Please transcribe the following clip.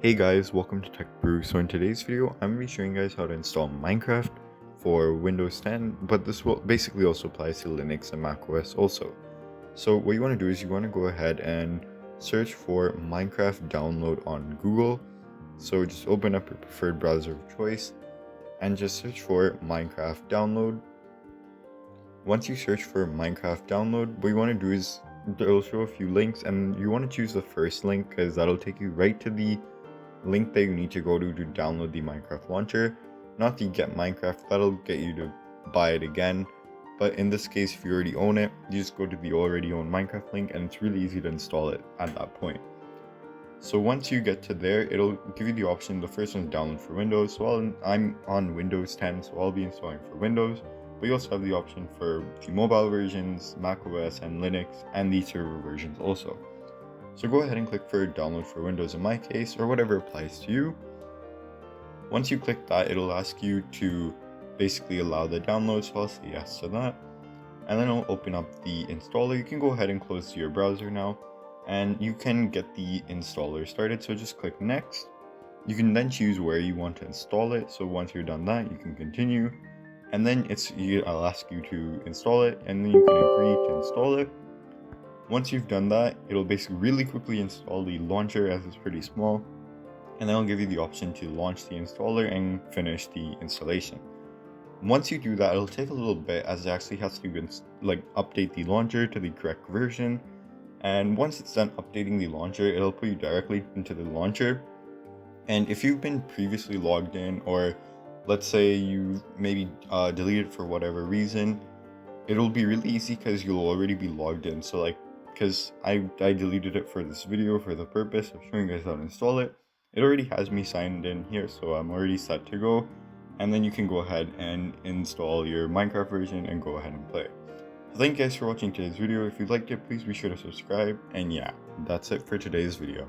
Hey guys, welcome to Tech Brew. So in today's video, I'm going to be showing you guys how to install Minecraft for Windows 10, but this will basically also applies to Linux and macOS also. So what you want to do is you want to go ahead and search for Minecraft download on Google. So just open up your preferred browser of choice and just search for Minecraft download. Once you search for Minecraft download, what you want to do is it'll show a few links and you want to choose the first link because that'll take you right to the link that you need to go to download the Minecraft launcher, not the Get Minecraft. That'll get you to buy it again, but in this case, if you already own it, you just go to the already owned Minecraft link and it's really easy to install it at that point. So once you get to there, it'll give you the option. The first one's download for Windows, so I'm on Windows 10, so I'll be installing for Windows, but you also have the option for the mobile versions, macOS and Linux, and the server versions also. So go ahead and click for download for Windows in my case, or whatever applies to you. Once you click that, it'll ask you to basically allow the download, so I'll say yes to that. And then it'll open up the installer. You can go ahead and close your browser now, and you can get the installer started. So just click next. You can then choose where you want to install it. So once you're done that, you can continue. And then I'll ask you to install it, and then you can agree to install it. Once you've done that, it'll basically really quickly install the launcher as it's pretty small, and then it'll give you the option to launch the installer and finish the installation. Once you do that, it'll take a little bit as it actually has to update the launcher to the correct version. And once it's done updating the launcher, it'll put you directly into the launcher. And if you've been previously logged in, or let's say you maybe deleted for whatever reason, it'll be really easy because you'll already be logged in. So because I deleted it for this video for the purpose of showing you guys how to install it. It already has me signed in here, so I'm already set to go. And then you can go ahead and install your Minecraft version and go ahead and play. So thank you guys for watching today's video. If you liked it, please be sure to subscribe. And yeah, that's it for today's video.